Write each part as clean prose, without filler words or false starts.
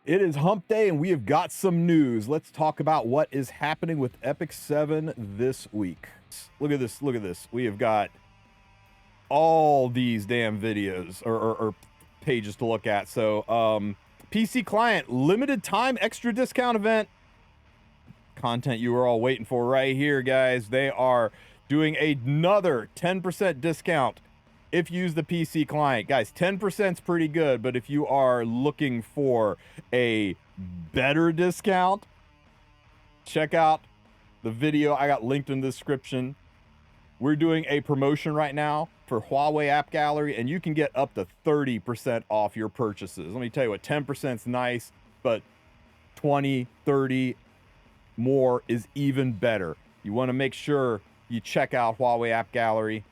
It is hump day and we have got some news. Let's talk about what is happening with Epic 7 this week. Look at this. Look at this. We have got all these damn videos or pages to look at. So, PC client limited time extra discount event. Content you were all waiting for right here, guys. They are doing another 10% discount if you use the PC client. Guys, 10% is pretty good, but if you are looking for a better discount, check out the video I got linked in the description. We're doing a promotion right now for Huawei AppGallery, and you can get up to 30% off your purchases. Let me tell you what, 10% is nice, but 20, 30 more is even better. You want to make sure you check out Huawei AppGallery.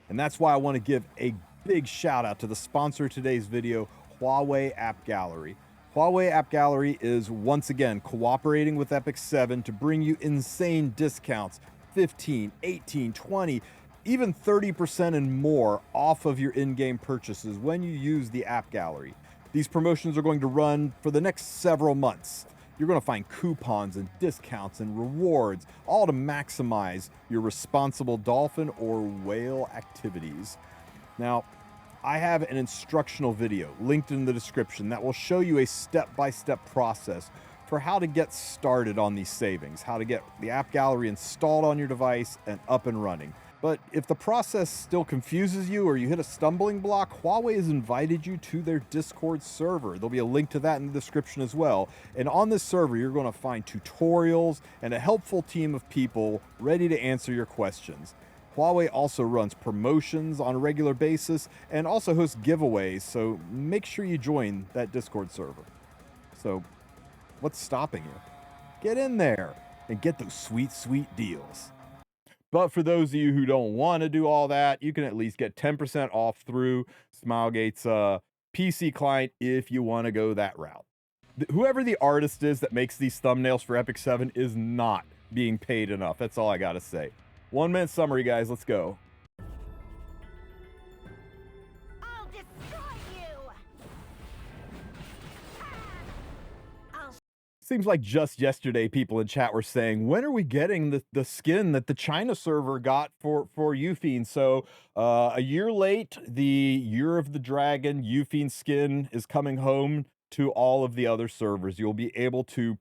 And that's why I want to give a big shout out to the sponsor of today's video, Huawei AppGallery. Huawei AppGallery is once again cooperating with Epic 7 to bring you insane discounts, 15, 18, 20, even 30% and more off of your in-game purchases when you use the AppGallery. These promotions are going to run for the next several months. You're going to find coupons and discounts and rewards, all to maximize your responsible dolphin or whale activities. Now, I have an instructional video linked in the description that will show you a step-by-step process for how to get started on these savings, how to get the AppGallery installed on your device and up and running. But if the process still confuses you or you hit a stumbling block, Huawei has invited you to their Discord server. There'll be a link to that in the description as well. And on this server, you're going to find tutorials and a helpful team of people ready to answer your questions. Huawei also runs promotions on a regular basis and also hosts giveaways, so make sure you join that Discord server. So, what's stopping you? Get in there and get those sweet, sweet deals. But for those of you who don't want to do all that, you can at least get 10% off through Smilegate's PC client if you want to go that route. Whoever the artist is that makes these thumbnails for Epic 7 is not being paid enough. That's all I got to say. 1 minute summary, guys. Let's go. I'll destroy you. Seems like just yesterday people in chat were saying, when are we getting the skin that the China server got for Yufine? So a year late, the Year of the Dragon Yufine skin is coming home to all of the other servers. You'll be able to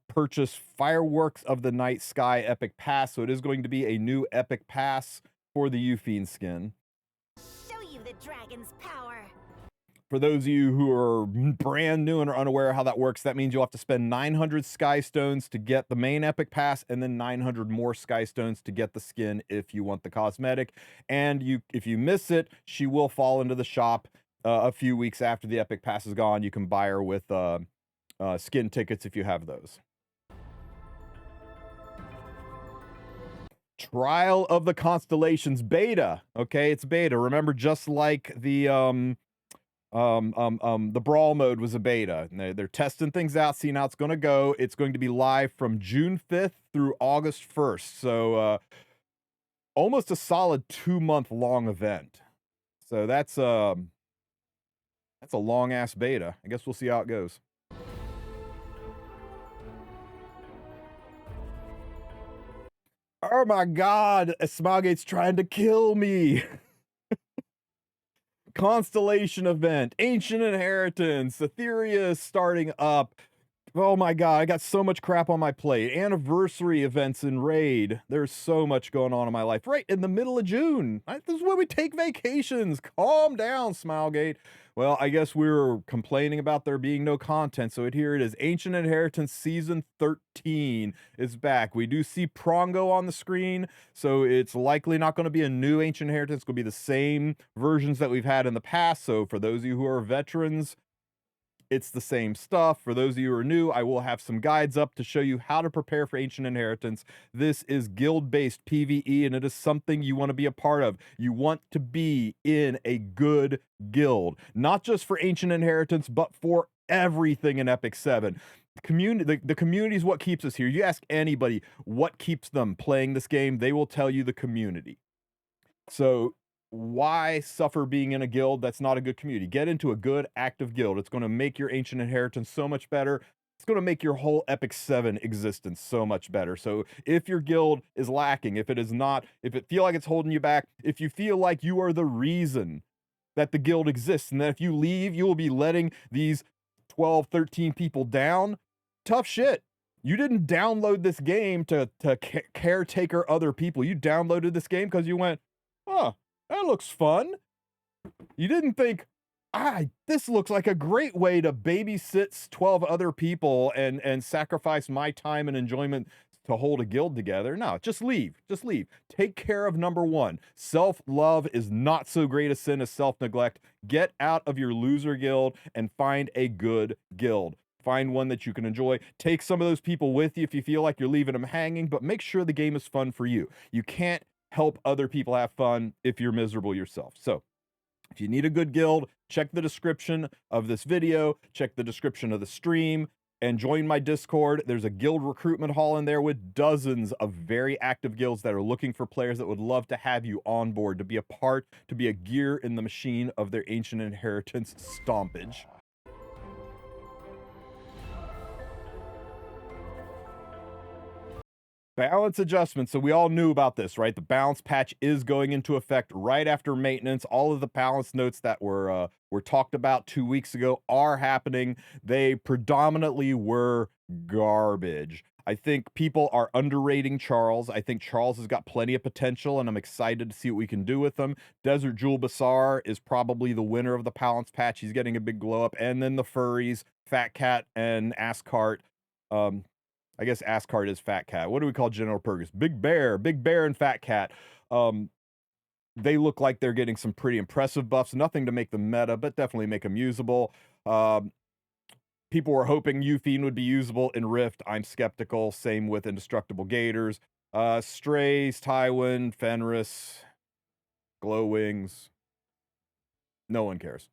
purchase Fireworks of the Night Sky Epic Pass. So it is going to be a new Epic Pass for the Yufine skin. Show you the dragon's power. For those of you who are brand new and are unaware of how that works, that means you'll have to spend 900 Sky Stones to get the main Epic Pass, and then 900 more Sky Stones to get the skin if you want the cosmetic. And if you miss it, she will fall into the shop a few weeks after the Epic Pass is gone. You can buy her with skin tickets if you have those. Trial of the Constellations beta. Okay, it's beta. Remember, just like the Brawl mode was a beta. And they're testing things out, seeing how it's going to go. It's going to be live from June 5th through August 1st. So almost a solid 2-month long event. So that's a long ass beta. I guess we'll see how it goes. Oh my God, Azmakaliz trying to kill me. Constellation event, Ancient Inheritance, Etheria is starting up. Oh my God, I got so much crap on my plate. Anniversary events in Raid. There's so much going on in my life. Right in the middle of June. This is when we take vacations. Calm down, Smilegate. Well, I guess we were complaining about there being no content, so here it is. Ancient Inheritance Season 13 is back. We do see Prongo on the screen, so it's likely not going to be a new Ancient Inheritance. It's going to be the same versions that we've had in the past, so for those of you who are veterans, it's the same stuff. For those of you who are new, I will have some guides up to show you how to prepare for Ancient Inheritance. This is guild-based PvE, and it is something you want to be a part of. You want to be in a good guild, not just for Ancient Inheritance, but for everything in Epic 7. The community is what keeps us here. You ask anybody what keeps them playing this game, they will tell you the community. So why suffer being in a guild that's not a good community? Get into a good active guild. It's going to make your ancient inheritance so much better. It's going to make your whole Epic 7 existence so much better. So if your guild is lacking, if it is not, if it feel like it's holding you back, if you feel like you are the reason that the guild exists, and that if you leave, you will be letting these 12, 13 people down, tough shit. You didn't download this game to caretaker other people. You downloaded this game because you went, oh, that looks fun. You didn't think, this looks like a great way to babysit 12 other people and sacrifice my time and enjoyment to hold a guild together. No, just leave. Just leave. Take care of number one. Self-love is not so great a sin as self-neglect. Get out of your loser guild and find a good guild. Find one that you can enjoy. Take some of those people with you if you feel like you're leaving them hanging, but make sure the game is fun for you. You can't help other people have fun if you're miserable yourself. So if you need a good guild, check the description of this video, check the description of the stream, and join my Discord. There's a guild recruitment hall in there with dozens of very active guilds that are looking for players that would love to have you on board, to be a part, to be a gear in the machine of their ancient inheritance stompage. Balance adjustment. So we all knew about this, right? The balance patch is going into effect right after maintenance. All of the balance notes that were talked about 2 weeks ago are happening. They predominantly were garbage. I think people are underrating Charles. I think Charles has got plenty of potential, and I'm excited to see what we can do with him. Desert Jewel Bassar is probably the winner of the balance patch. He's getting a big glow up. And then the furries, Fat Cat and Asscart. I guess Asscart is Fat Cat. What do we call General Purgus? Big Bear and Fat Cat. They look like they're getting some pretty impressive buffs. Nothing to make them meta, but definitely make them usable. People were hoping Yufine would be usable in Rift. I'm skeptical. Same with Indestructible Gators. Straze, Tywin, Fenris, Glowwings. No one cares.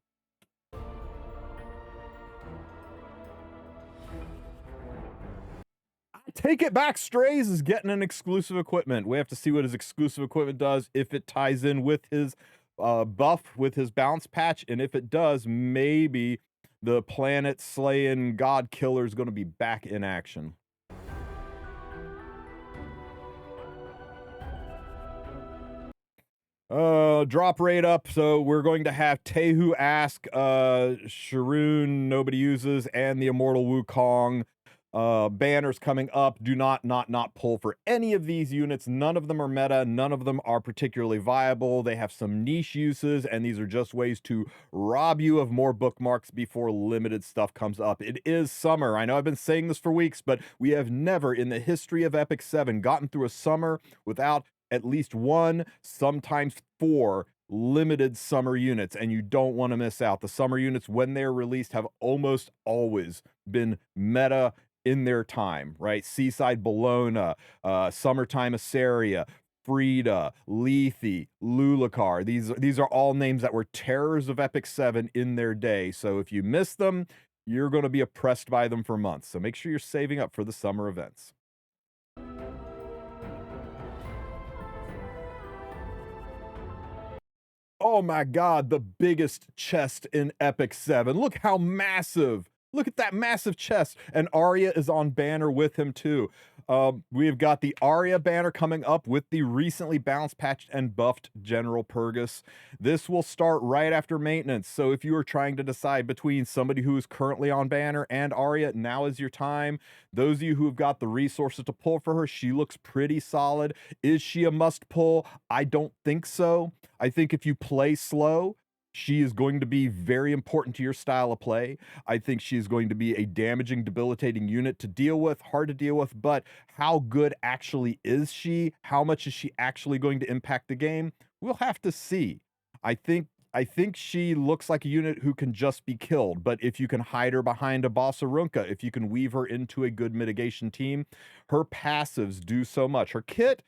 Take it back. Straze is getting an exclusive equipment. We have to see what his exclusive equipment does, if it ties in with his buff, with his bounce patch, and if it does, maybe the planet slaying god killer is going to be back in action. Drop rate up. So we're going to have Tehu Ask, Sharoon nobody uses, and the Immortal Wukong. Banners coming up. Do not pull for any of these units. None of them are meta. None of them are particularly viable. They have some niche uses, and these are just ways to rob you of more bookmarks before limited stuff comes up. It is summer. I know I've been saying this for weeks, but we have never in the history of Epic 7 gotten through a summer without at least one, sometimes 4 limited summer units, and you don't want to miss out. The summer units, when they're released, have almost always been meta in their time, right? Seaside Bologna, Summertime Asaria, Frida, Lethe, Lulakar. These are all names that were terrors of Epic 7 in their day. So if you miss them, you're going to be oppressed by them for months. So make sure you're saving up for the summer events. Oh my God, the biggest chest in Epic 7. Look how massive. Look at that massive chest. And Aria is on banner with him too. We've got the Aria banner coming up with the recently balanced, patched, and buffed General Purgus. This will start right after maintenance. So if you are trying to decide between somebody who is currently on banner and Aria, now is your time. Those of you who have got the resources to pull for her, she looks pretty solid. Is she a must pull? I don't think so. I think if you play slow, she is going to be very important to your style of play. I think she's going to be a damaging, debilitating unit to deal with, hard to deal with, but how good actually is she? How much is she actually going to impact the game? We'll have to see. I think she looks like a unit who can just be killed, but if you can hide her behind a Bossarunka, if you can weave her into a good mitigation team, her passives do so much. Her kit,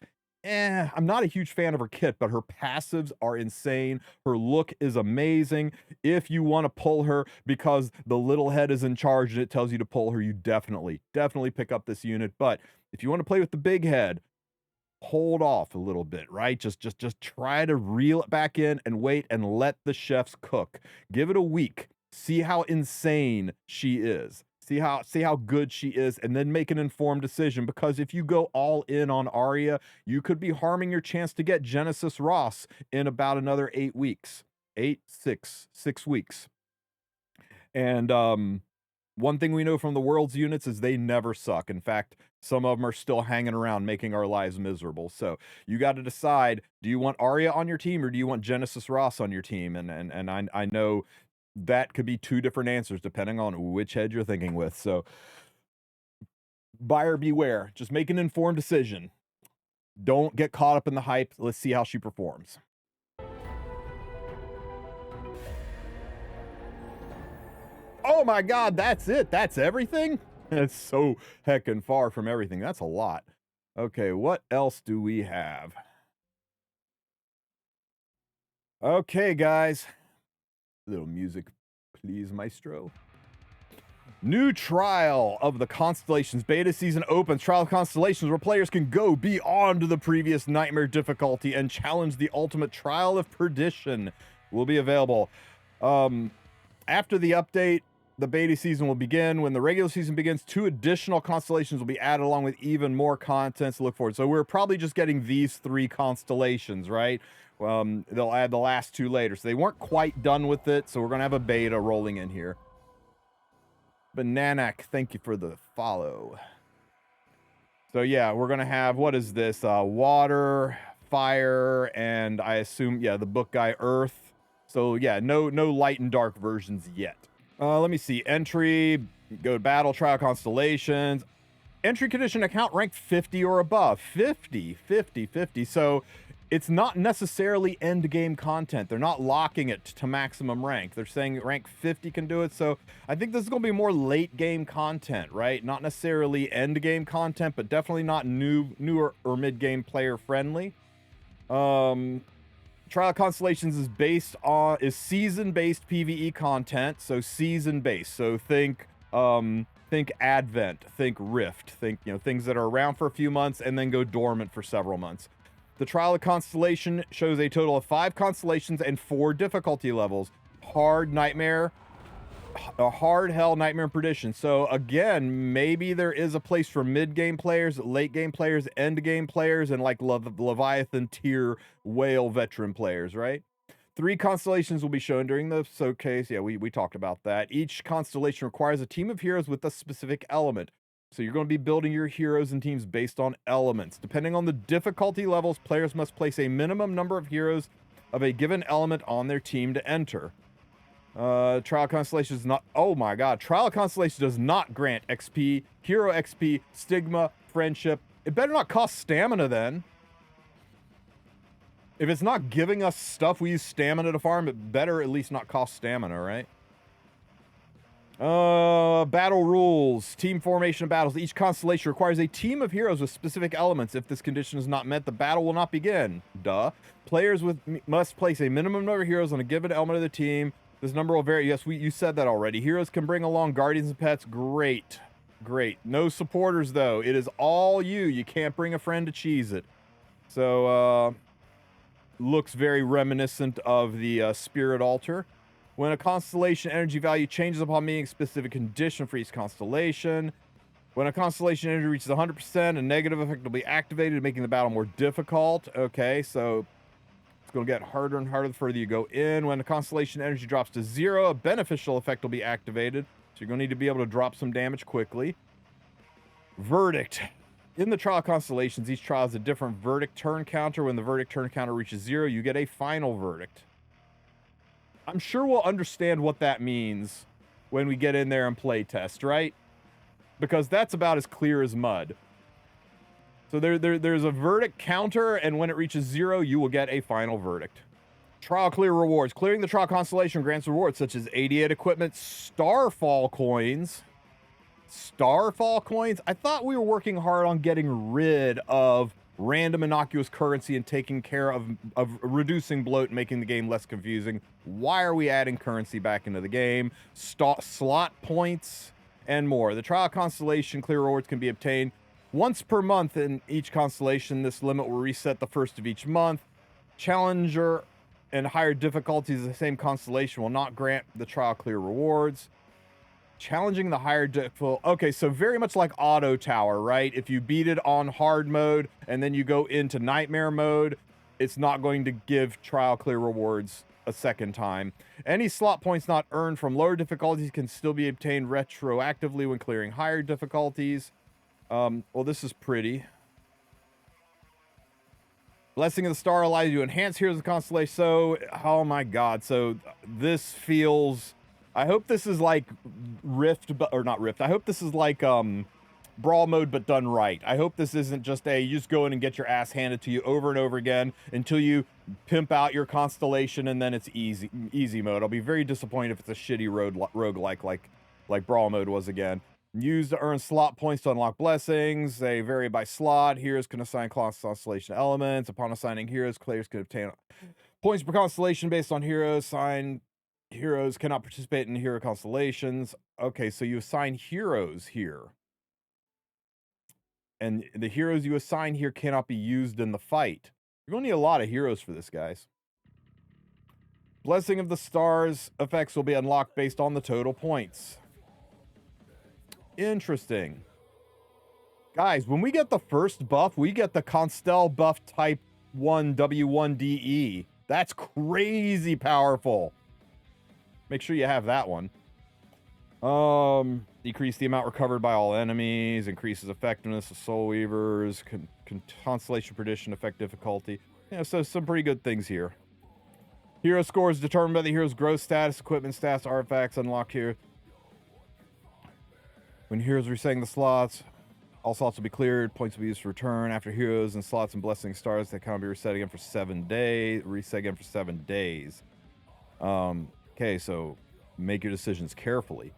I'm not a huge fan of her kit, but her passives are insane. Her look is amazing. If you want to pull her because the little head is in charge and it tells you to pull her, you definitely pick up this unit. But if you want to play with the big head, hold off a little bit, right? Just try to reel it back in and wait and let the chefs cook. Give it a week. See how insane she is. See how good she is, and then make an informed decision. Because if you go all in on Aria, you could be harming your chance to get Genesis Ross in about another 8 weeks. 6 weeks. And one thing we know from the world's units is they never suck. In fact, some of them are still hanging around making our lives miserable. So you got to decide, do you want Aria on your team or do you want Genesis Ross on your team? And I know that could be 2 different answers depending on which head you're thinking with. So buyer beware. Just make an informed decision. Don't get caught up in the hype. Let's see how she performs. Oh my God, that's it. That's everything? That's so heckin' far from everything. That's a lot. Okay, what else do we have? Okay, guys. Little music, please, maestro. New trial of the Constellations beta season opens. Trial of Constellations, where players can go beyond the previous nightmare difficulty and challenge the ultimate trial of perdition, will be available. After the update, the beta season will begin. When the regular season begins, 2 additional constellations will be added along with even more content to look forward. So we're probably just getting these 3 constellations, right? They'll add the last 2 later. So they weren't quite done with it. So we're going to have a beta rolling in here. Bananak, thank you for the follow. So yeah, we're going to have, what is this? Water, fire, and I assume, yeah, the book guy, earth. So yeah, no light and dark versions yet. Let me see. Entry, go to battle, trial constellations. Entry condition account ranked 50 or above. 50. So it's not necessarily end game content. They're not locking it to maximum rank. They're saying rank 50 can do it. So I think this is going to be more late game content, right? Not necessarily end game content, but definitely not newer or mid game player friendly. Trial Constellations is season-based PvE content, so season-based. So think Advent, think Rift, think things that are around for a few months and then go dormant for several months. The Trial of Constellation shows a total of 5 constellations and 4 difficulty levels: hard, nightmare, a hard, hell, nightmare, and perdition. So again, maybe there is a place for mid-game players, late-game players, end-game players, and like Leviathan tier whale veteran players, right? 3 constellations will be shown during the showcase. Yeah, we talked about that. Each constellation requires a team of heroes with a specific element. So you're going to be building your heroes and teams based on elements. Depending on the difficulty levels, players must place a minimum number of heroes of a given element on their team to enter. Trial Constellation is not... Oh my God. Trial Constellation does not grant XP, hero XP, stigma, friendship. It better not cost stamina then. If it's not giving us stuff we use stamina to farm, it better at least not cost stamina, right? Battle rules. Team formation of battles. Each constellation requires a team of heroes with specific elements. If this condition is not met, the battle will not begin. Duh. Players must place a minimum number of heroes on a given element of the team. This number will vary. Yes, you said that already. Heroes can bring along guardians and pets. Great. No supporters, though. It is all you. You can't bring a friend to cheese it. So, looks very reminiscent of the Spirit Altar. When a constellation energy value changes upon meeting a specific condition for each constellation. When a constellation energy reaches 100%, a negative effect will be activated, making the battle more difficult. Okay, so it's going to get harder and harder the further you go in. When the constellation energy drops to 0, a beneficial effect will be activated. So you're going to need to be able to drop some damage quickly. Verdict. In the trial constellations, each trial has a different verdict turn counter. When the verdict turn counter reaches 0, you get a final verdict. I'm sure we'll understand what that means when we get in there and play test, right? Because that's about as clear as mud. So there's a verdict counter, and when it reaches 0, you will get a final verdict. Trial clear rewards. Clearing the trial constellation grants rewards such as 88 equipment, Starfall coins. Starfall coins? I thought we were working hard on getting rid of random innocuous currency and taking care of reducing bloat and making the game less confusing. Why are we adding currency back into the game? Slot points and more. The trial constellation clear rewards can be obtained Once per month in each constellation, this limit will reset the first of each month. Challenger and higher difficulties of the same constellation will not grant the trial clear rewards. Challenging the higher difficulty. Okay, so very much like Auto Tower, right? If you beat it on hard mode and then you go into nightmare mode, it's not going to give trial clear rewards a second time. Any slot points not earned from lower difficulties can still be obtained retroactively when clearing higher difficulties. Well, this is pretty. Blessing of the Star allows you to enhance Heroes of the Constellation. So, oh my god. So, this feels... I hope this is like Rift, or not Rift. I hope this is like Brawl mode, but done right. I hope this isn't just you just go in and get your ass handed to you over and over again until you pimp out your constellation and then it's easy mode. I'll be very disappointed if it's a shitty roguelike like Brawl mode was again. Use to earn slot points to unlock blessings. They vary by slot. Heroes can assign constellation elements. Upon assigning heroes, players can obtain points per constellation based on heroes. Assigned heroes cannot participate in hero constellations. Okay, so you assign heroes here. And the heroes you assign here cannot be used in the fight. You're going to need a lot of heroes for this, guys. Blessing of the Stars effects will be unlocked based on the total points. Interesting. Guys, when we get the first buff, we get the Constel buff type 1 W1DE. That's crazy powerful. Make sure you have that one. Decrease the amount recovered by all enemies. Increases effectiveness of Soul Weavers. Constellation Perdition effect difficulty. Yeah, so some pretty good things here. Hero scores determined by the hero's growth status, equipment stats, artifacts unlocked here. When heroes resetting the slots, all slots will be cleared. Points will be used to return. After heroes and slots and blessing stars, they cannot be reset again for 7 days. Reset again for 7 days. Okay, so make your decisions carefully.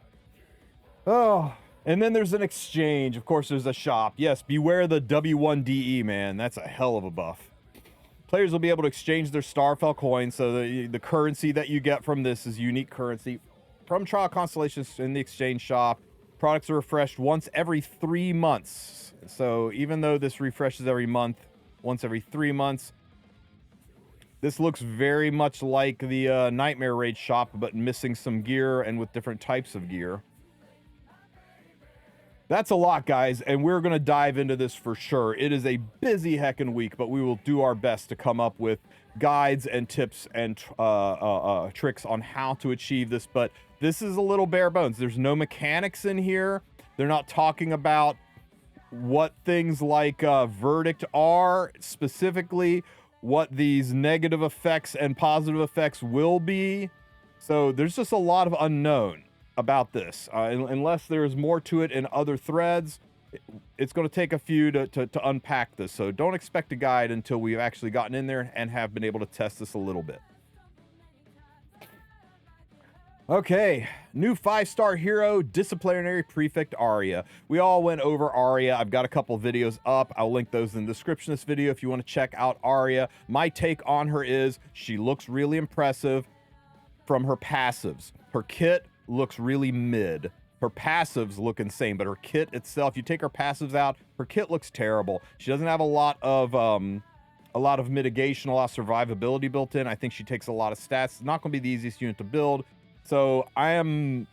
Oh, and then there's an exchange. Of course, there's a shop. Yes, beware the W1DE, man. That's a hell of a buff. Players will be able to exchange their Starfell coins, so the currency that you get from this is unique currency from Trial Constellations in the exchange shop. Products are refreshed once every 3 months. So even though this refreshes every month, once every 3 months, this looks very much like the Nightmare Raid shop, but missing some gear and with different types of gear. That's a lot, guys, and we're going to dive into this for sure. It is a busy heckin' week, but we will do our best to come up with guides and tips and tricks on how to achieve this. But this is a little bare bones. There's no mechanics in here. They're not talking about what things like verdict are, specifically what these negative effects and positive effects will be. So there's just a lot of unknown about this. Unless there's more to it in other threads, it's going to take a few to unpack this. So don't expect a guide until we've actually gotten in there and have been able to test this a little bit. Okay, new 5-star hero, Disciplinary Prefect Aria. We all went over Aria. I've got a couple videos up. I'll link those in the description of this video if you want to check out Aria. My take on her is she looks really impressive from her passives. Her kit looks really mid. Her passives look insane, but her kit itself, you take her passives out, her kit looks terrible. She doesn't have a lot of mitigation, a lot of survivability built in. I think she takes a lot of stats. It's not going to be the easiest unit to build. So I am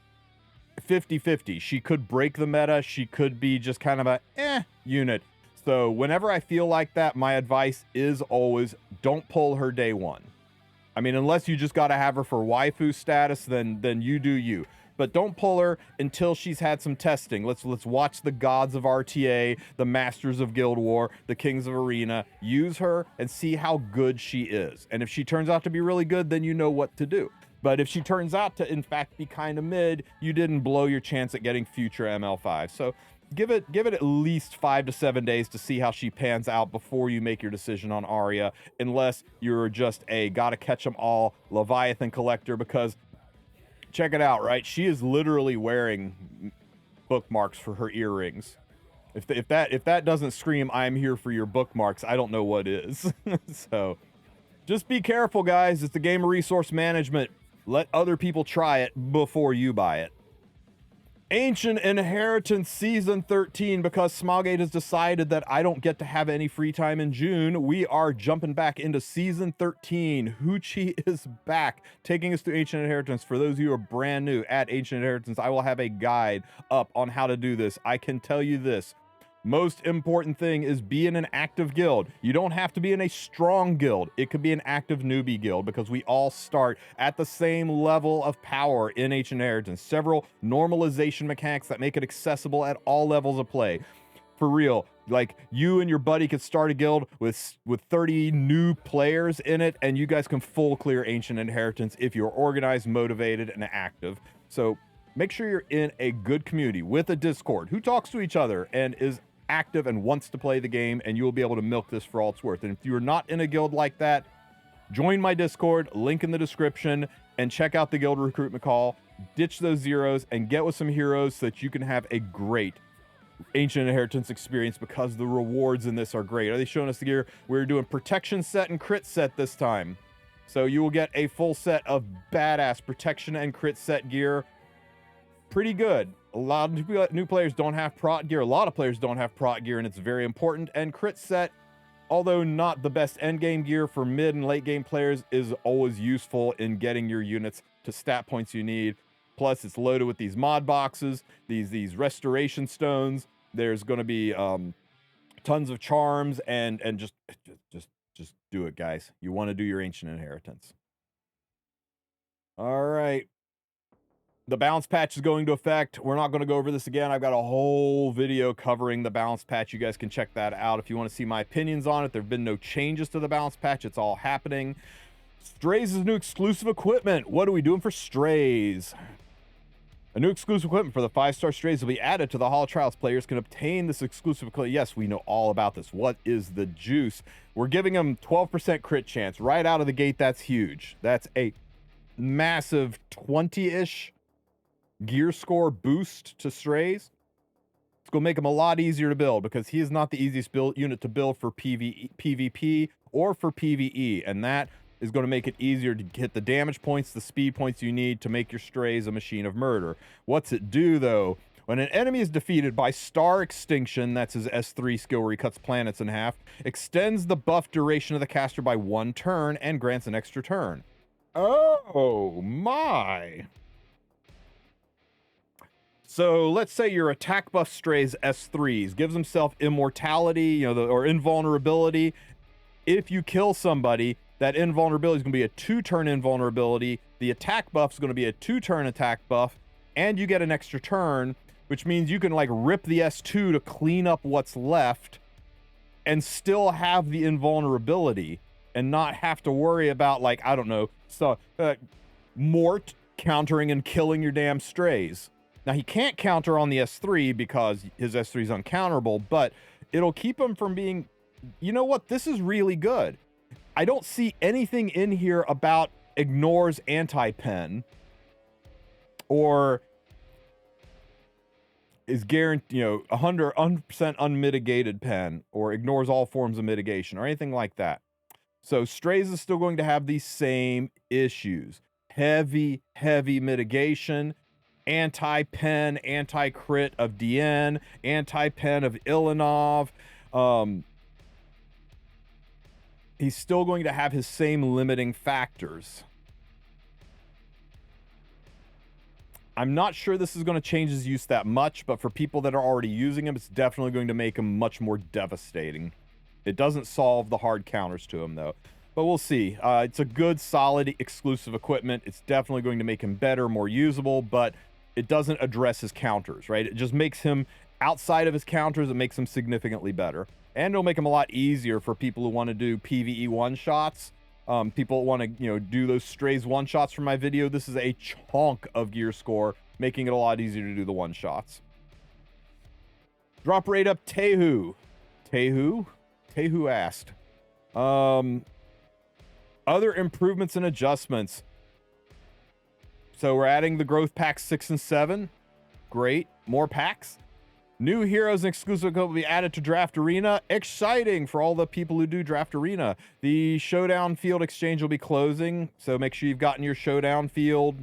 50-50. She could break the meta. She could be just kind of a unit. So whenever I feel like that, my advice is always don't pull her day one. I mean, unless you just got to have her for waifu status, then you do you. But don't pull her until she's had some testing. Let's watch the gods of RTA, the masters of Guild War, the kings of Arena. Use her and see how good she is. And if she turns out to be really good, then you know what to do. But if she turns out to, in fact, be kind of mid, you didn't blow your chance at getting future ML5. So give it at least 5 to 7 days to see how she pans out before you make your decision on Aria, unless you're just a gotta catch them all Leviathan collector, because check it out, right? She is literally wearing bookmarks for her earrings. If that doesn't scream I'm here for your bookmarks, I don't know what is. So just be careful, guys. It's the game of resource management. Let other people try it before you buy it. Ancient Inheritance Season 13, because Smogate has decided that I don't get to have any free time in June, we are jumping back into Season 13. Hoochie is back, taking us through Ancient Inheritance. For those of you who are brand new at Ancient Inheritance, I will have a guide up on how to do this. I can tell you this. Most important thing is be in an active guild. You don't have to be in a strong guild. It could be an active newbie guild, because we all start at the same level of power in Ancient Inheritance. Several normalization mechanics that make it accessible at all levels of play. For real, like you and your buddy could start a guild with 30 new players in it, and you guys can full clear Ancient Inheritance if you're organized, motivated, and active. So make sure you're in a good community with a Discord who talks to each other and is active and wants to play the game, and you'll be able to milk this for all it's worth. And if you're not in a guild like that, join my Discord, link in the description, and check out the guild recruitment call. Ditch those zeros and get with some heroes so that you can have a great Ancient Inheritance experience, because the rewards in this are great. Are they showing us the gear? We're doing protection set and crit set this time, so you will get a full set of badass protection and crit set gear. Pretty good. A lot of new players don't have prot gear. A lot of players don't have prot gear, and it's very important. And crit set, although not the best end game gear for mid and late game players, is always useful in getting your units to stat points you need. Plus, it's loaded with these mod boxes, these restoration stones. There's going to be tons of charms, and just do it, guys. You want to do your Ancient Inheritance. All right. The balance patch is going to effect. We're not going to go over this again. I've got a whole video covering the balance patch. You guys can check that out if you want to see my opinions on it. There have been no changes to the balance patch. It's all happening. Straze's new exclusive equipment. What are we doing for Straze? A new exclusive equipment for the 5-star Straze will be added to the Hall of Trials. Players can obtain this exclusive equipment. Yes, we know all about this. What is the juice? We're giving them 12% crit chance. Right out of the gate, that's huge. That's a massive 20-ish gear score boost to Straze. It's going to make him a lot easier to build, because he is not the easiest unit to build for PvP or for PvE, and that is going to make it easier to hit the damage points, the speed points you need to make your Straze a machine of murder. What's it do, though? When an enemy is defeated by Star Extinction, that's his S3 skill where he cuts planets in half, extends the buff duration of the caster by 1 turn and grants an extra turn. Oh my! So let's say your attack buff Straze S3s gives himself immortality, or invulnerability. If you kill somebody, that invulnerability is going to be a 2-turn invulnerability. The attack buff is going to be a 2-turn attack buff, and you get an extra turn, which means you can like rip the S2 to clean up what's left and still have the invulnerability and not have to worry about, like, I don't know, Mort countering and killing your damn Straze. Now, he can't counter on the S3 because his S3 is uncounterable, but it'll keep him from being... You know what? This is really good. I don't see anything in here about ignores anti-pen or is guaranteed, 100% unmitigated pen or ignores all forms of mitigation or anything like that. So Straze is still going to have these same issues. Heavy mitigation, anti-pen, anti-crit of DN, anti-pen of Ilanov. He's still going to have his same limiting factors. I'm not sure this is going to change his use that much, but for people that are already using him, it's definitely going to make him much more devastating. It doesn't solve the hard counters to him, though. But we'll see. It's a good, solid, exclusive equipment. It's definitely going to make him better, more usable, but it doesn't address his counters, right? It just makes him, outside of his counters, it makes him significantly better. And it'll make him a lot easier for people who want to do PvE one-shots. People want to, do those Straze one-shots from my video. This is a chunk of gear score, making it a lot easier to do the one-shots. Drop rate up Tehu. Tehu asked. Other improvements and adjustments. So we're adding the growth packs 6 and 7. Great. More packs. New heroes and exclusive code will be added to Draft Arena. Exciting for all the people who do Draft Arena. The Showdown Field Exchange will be closing, so make sure you've gotten your Showdown Field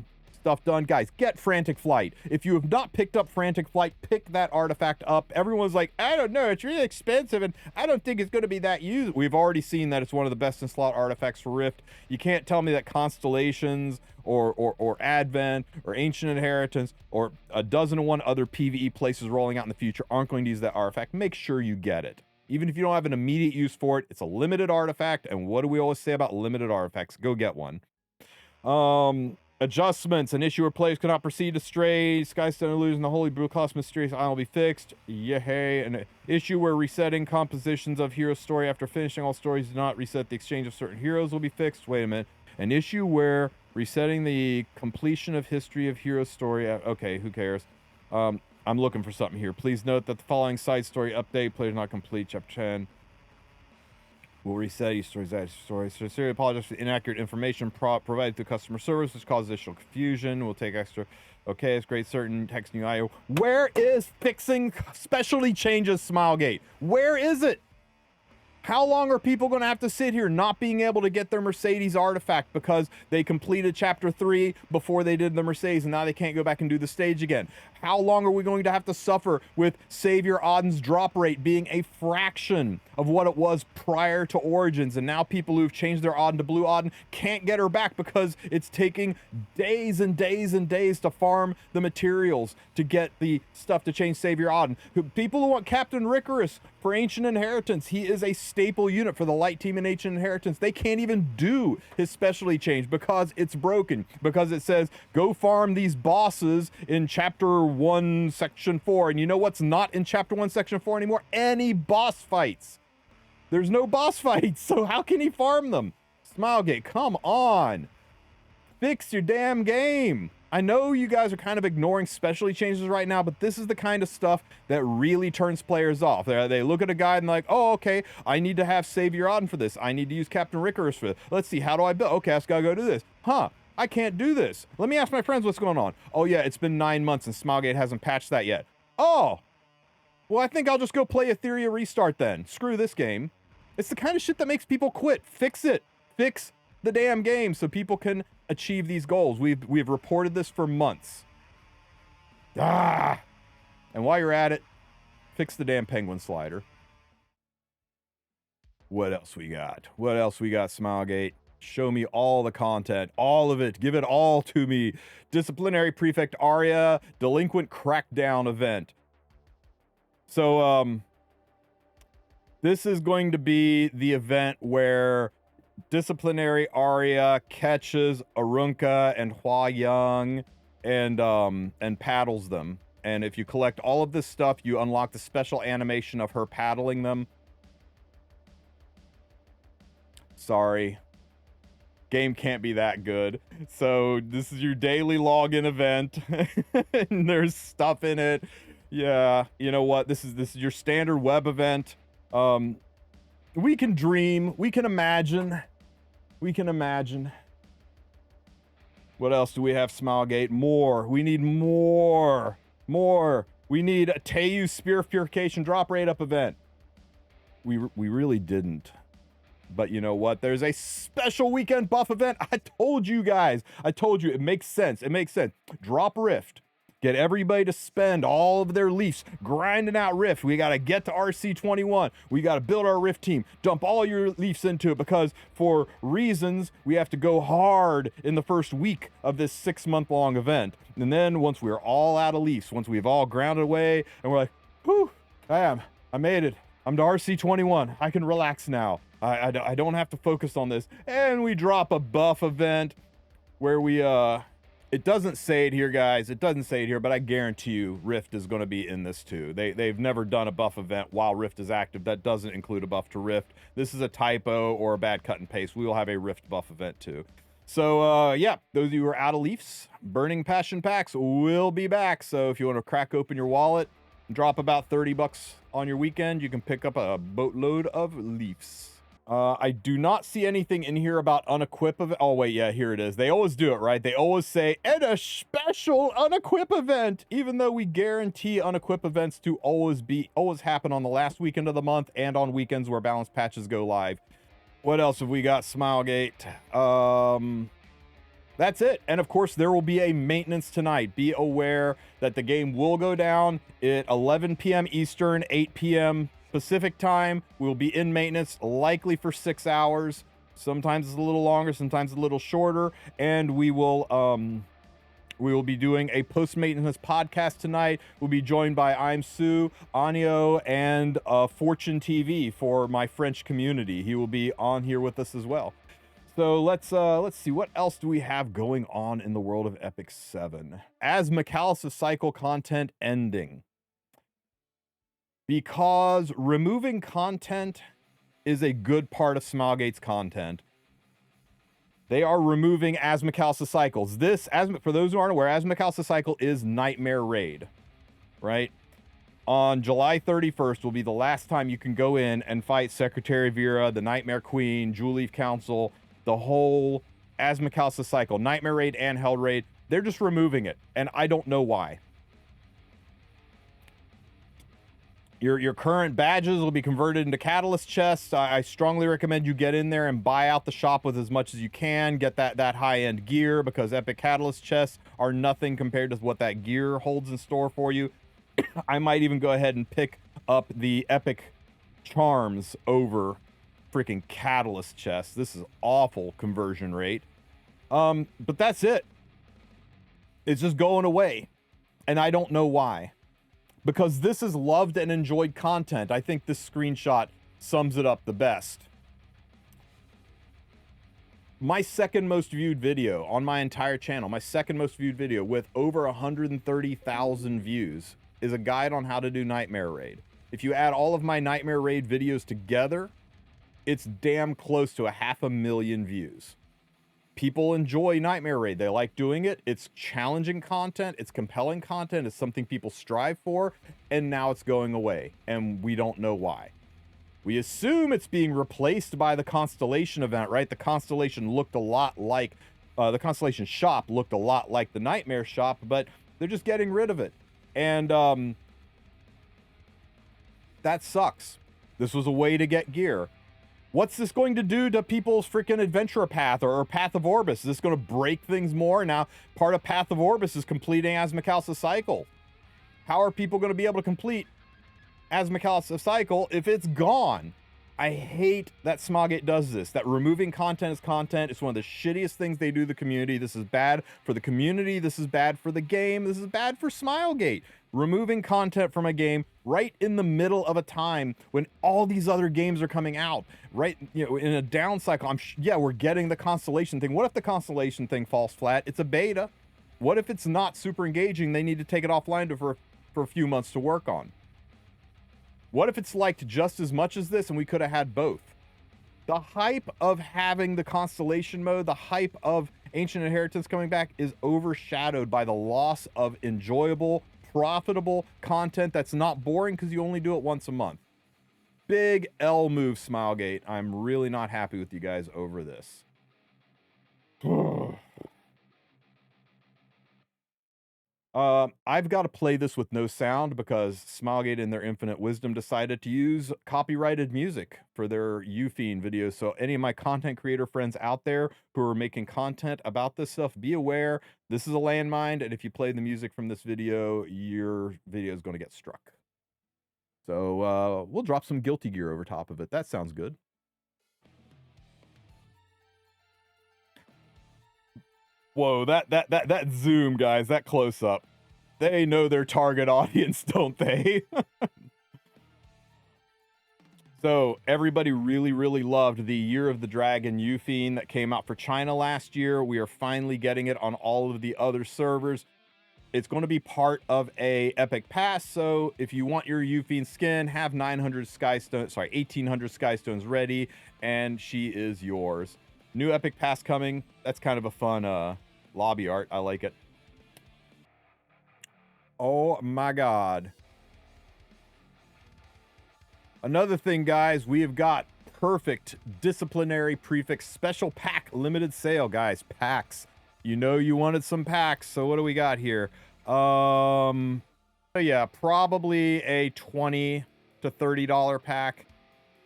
stuff done. Guys, get Frantic Flight. If you have not picked up Frantic Flight, pick that artifact up. Everyone's like, I don't know, it's really expensive, and I don't think it's going to be that used. We've already seen that it's one of the best in slot artifacts for Rift. You can't tell me that Constellations or Advent or Ancient Inheritance or a dozen and one other PvE places rolling out in the future aren't going to use that artifact. Make sure you get it. Even if you don't have an immediate use for it, it's a limited artifact, and what do we always say about limited artifacts? Go get one. Adjustments. An issue where players cannot proceed to Straze. Skystone illusion. The Holy Blue Cost Mysterious Isle will be fixed. Yay. An issue where resetting compositions of hero story after finishing all stories do not reset the exchange of certain heroes will be fixed. Wait a minute. An issue where resetting the completion of history of hero story. Okay, who cares? I'm looking for something here. Please note that the following side story update, players not complete, chapter 10. Will reset each story. Sincerely apologize for the inaccurate information provided to customer service, which caused additional confusion. We'll take extra. Okay, it's great. Certain text new IO. Where is fixing specialty changes, Smilegate? Where is it? How long are people going to have to sit here not being able to get their Mercedes artifact because they completed chapter 3 before they did the Mercedes and now they can't go back and do the stage again? How long are we going to have to suffer with Savior Auden's drop rate being a fraction of what it was prior to Origins? And now people who've changed their Auden to Blue Auden can't get her back because it's taking days and days and days to farm the materials to get the stuff to change Savior Auden. People who want Captain Ricorous for Ancient Inheritance, he is a staple unit for the light team in Ancient Inheritance. They can't even do his specialty change because it's broken, because it says go farm these bosses in chapter 1 section 4, and you know what's not in chapter 1 section 4 anymore? Any boss fights. There's no boss fights, so how can he farm them? Smilegate, come on, fix your damn game. I know you guys are kind of ignoring specialty changes right now, but this is the kind of stuff that really turns players off. They look at a guide and like, oh, okay, I need to have Savior Auden for this. I need to use Captain Ricorous for this. Let's see, how do I build? Okay, I just gotta go do this. Huh, I can't do this. Let me ask my friends what's going on. Oh yeah, it's been 9 months and Smilegate hasn't patched that yet. Oh, well, I think I'll just go play Etheria Restart then. Screw this game. It's the kind of shit that makes people quit. Fix it. Fix the damn game so people can achieve these goals. We've reported this for months. And while you're at it, fix the damn penguin slider. What else we got? What else we got, Smilegate? Show me all the content, all of it. Give it all to me. Disciplinary Prefect Aria, Delinquent Crackdown event. So, this is going to be the event where Disciplinary Aria catches Arunca and Hua Young and paddles them. And if you collect all of this stuff, you unlock the special animation of her paddling them. Sorry. Game can't be that good. So this is your daily login event. And there's stuff in it. Yeah, you know what? This is your standard web event. We can dream. We can imagine. We can imagine. What else do we have, Smilegate? More. We need more. More. We need a Teu Spear Purification drop rate up event. We really didn't. But you know what? There's a special weekend buff event. I told you guys. I told you. It makes sense. It makes sense. Drop Rift. Get everybody to spend all of their leafs grinding out Rift. We got to get to RC21. We got to build our Rift team. Dump all your leafs into it because for reasons, we have to go hard in the first week of this 6-month-long event. And then once we're all out of leafs, once we've all grounded away and we're like, whew, I made it. I'm to RC21. I can relax now. I don't have to focus on this. And we drop a buff event where we, it doesn't say it here, guys. It doesn't say it here, but I guarantee you Rift is going to be in this too. They've never done a buff event while Rift is active. That doesn't include a buff to Rift. This is a typo or a bad cut and paste. We will have a Rift buff event too. So, yeah, those of you who are out of leafs, Burning Passion packs will be back. So if you want to crack open your wallet, drop about 30 bucks on your weekend, you can pick up a boatload of leafs. I do not see anything in here about unequip of. Oh wait, yeah, here it is. They always do it, right? They always say, and a special unequip event, even though we guarantee unequip events to always happen on the last weekend of the month and on weekends where balance patches go live. What else have we got, Smilegate? That's it. And of course, there will be a maintenance tonight. Be aware that the game will go down at 11 p.m. Eastern, 8 p.m. Pacific time. We'll be in maintenance, likely for 6 hours. Sometimes it's a little longer, sometimes a little shorter. And we will be doing a post-maintenance podcast tonight. We'll be joined by I'm Sue, Anio, and Fortune TV for my French community. He will be on here with us as well. So let's see, what else do we have going on in the world of Epic 7? Azmakaliz cycle content ending. Because removing content is a good part of Smilegate's content, they are removing Azmakaliz cycles. For those who aren't aware, Azmakaliz cycle is Nightmare Raid, right? On July 31st will be the last time you can go in and fight Secretary Vera, the Nightmare Queen, Jewel Leaf Council, the whole Azmakaliz cycle, Nightmare Raid and Hell Raid. They're just removing it, and I don't know why. Your current badges will be converted into catalyst chests. I strongly recommend you get in there and buy out the shop with as much as you can. Get that high-end gear, because epic catalyst chests are nothing compared to what that gear holds in store for you. I might even go ahead and pick up the epic charms over freaking catalyst chests. This is awful conversion rate. But that's it. It's just going away. And I don't know why. Because this is loved and enjoyed content. I think this screenshot sums it up the best. My second most viewed video on my entire channel, my second most viewed video with over 130,000 views, is a guide on how to do Nightmare Raid. If you add all of my Nightmare Raid videos together, it's damn close to 500,000 views. People enjoy Nightmare Raid. They like doing it. It's challenging content. It's compelling content. It's something people strive for. And now it's going away. And we don't know why. We assume it's being replaced by the Constellation event, right? The Constellation looked a lot like... the Constellation shop looked a lot like the Nightmare shop, but they're just getting rid of it. And that sucks. This was a way to get gear. What's this going to do to people's freaking adventure path or Path of Orbis? Is this going to break things more? Now, part of Path of Orbis is completing Azmakaliz cycle. How are people going to be able to complete Azmakaliz cycle if it's gone? I hate that Smilegate does this, that removing content is content. It's one of the shittiest things they do to the community. This is bad for the community. This is bad for the game. This is bad for Smilegate. Removing content from a game right in the middle of a time when all these other games are coming out, right? You know, in a down cycle. Yeah, we're getting the Constellation thing. What if the Constellation thing falls flat? It's a beta. What if it's not super engaging? They need to take it offline for a few months to work on. What if it's liked just as much as this and we could have had both? The hype of having the Constellation mode, the hype of Ancient Inheritance coming back is overshadowed by the loss of enjoyable, profitable content that's not boring because you only do it once a month. Big L move, Smilegate. I'm really not happy with you guys over this. I've got to play this with no sound because Smilegate in their infinite wisdom decided to use copyrighted music for their Yufine videos. So any of my content creator friends out there who are making content about this stuff, be aware, this is a landmine, and if you play the music from this video, your video is going to get struck. So we'll drop some Guilty Gear over top of it. That sounds good. Whoa, that zoom, guys, that close up. They know their target audience, don't they? So everybody really loved the Year of the Dragon Yufine that came out for China last year. We are finally getting it on all of the other servers. It's going to be part of a Epic Pass, so if you want your Yufine skin, have 1800 Skystones ready, and she is yours. New Epic Pass coming. That's kind of a fun lobby art. I like it. Oh my god. Another thing, guys, we have got perfect disciplinary prefix special pack limited sale, guys. Packs. You know you wanted some packs, so what do we got here? Yeah, probably a $20 to $30 pack.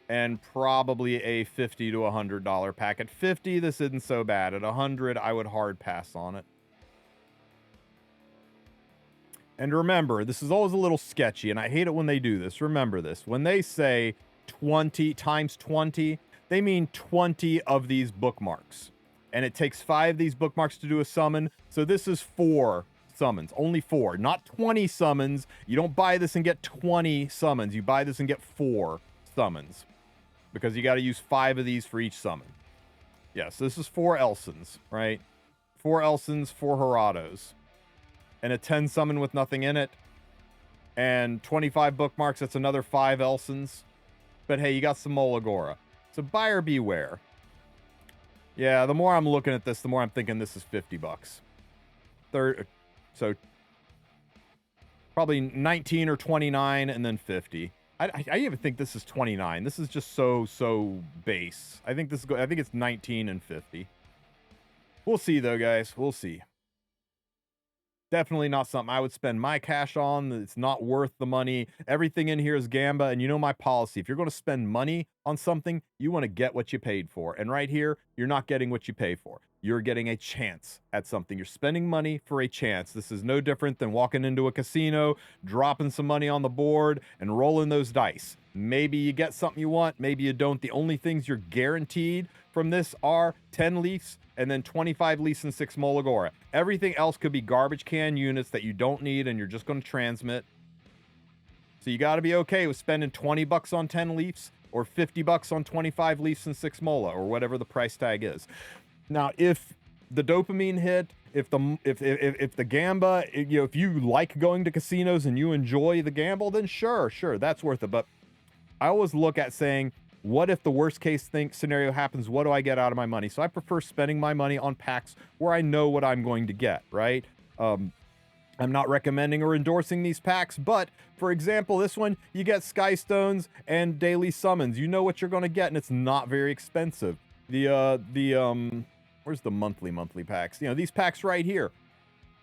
and probably a $50 to $100 pack. At 50, this isn't so bad. At 100, I would hard pass on it. And remember, this is always a little sketchy, and I hate it when they do this. Remember this. When they say 20 times 20, they mean 20 of these bookmarks. And it takes 5 of these bookmarks to do a summon. So this is 4 summons. Only 4. Not 20 summons. You don't buy this and get 20 summons. You buy this and get 4 summons. Because you got to use 5 of these for each summon. Yes, this is 4 Elsons, right? 4 Elsons, 4 Herados. And a 10 summon with nothing in it. And 25 bookmarks, that's another 5 Elsons. But hey, you got some Molagora. So buyer beware. Yeah, the more I'm looking at this, the more I'm thinking this is $50. So probably 19 or 29 and then 50. I even think this is 29. This is just so base. I think it's 19 and 50. We'll see though, guys. We'll see. Definitely not something I would spend my cash on. It's not worth the money. Everything in here is Gamba, and you know my policy. If you're going to spend money on something, you want to get what you paid for. And right here, you're not getting what you pay for. You're getting a chance at something. You're spending money for a chance. This is no different than walking into a casino, dropping some money on the board, and rolling those dice. Maybe you get something you want, maybe you don't. The only things you're guaranteed from this are 10 leafs and then 25 leafs and 6 Molagora. Everything else could be garbage can units that you don't need and you're just going to transmit. So you got to be okay with spending $20 on 10 leafs or $50 on 25 leafs and 6 Mola or whatever the price tag is. Now, if the dopamine hit, if the Gamba, you know, if you like going to casinos and you enjoy the gamble, then sure, that's worth it. But I always look at saying, what if the worst case scenario happens? What do I get out of my money? So I prefer spending my money on packs where I know what I'm going to get, right? I'm not recommending or endorsing these packs, but for example, this one, you get Sky Stones and daily summons. You know what you're going to get, and it's not very expensive. Where's the monthly packs? You know, these packs right here.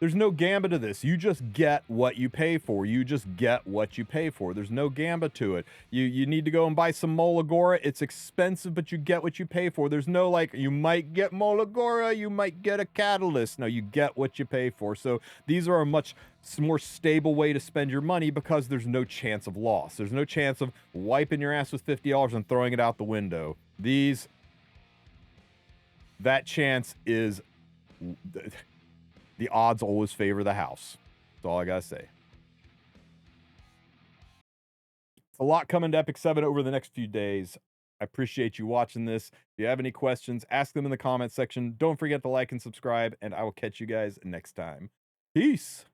There's no Gamba to this. You just get what you pay for. There's no Gamba to it. You need to go and buy some Molagora. It's expensive, but you get what you pay for. There's no like, you might get Molagora, you might get a Catalyst. No, you get what you pay for. So these are a much more stable way to spend your money because there's no chance of loss. There's no chance of wiping your ass with $50 and throwing it out the window. That chance is... The odds always favor the house. That's all I gotta say. It's a lot coming to Epic 7 over the next few days. I appreciate you watching this. If you have any questions, ask them in the comment section. Don't forget to like and subscribe, and I will catch you guys next time. Peace.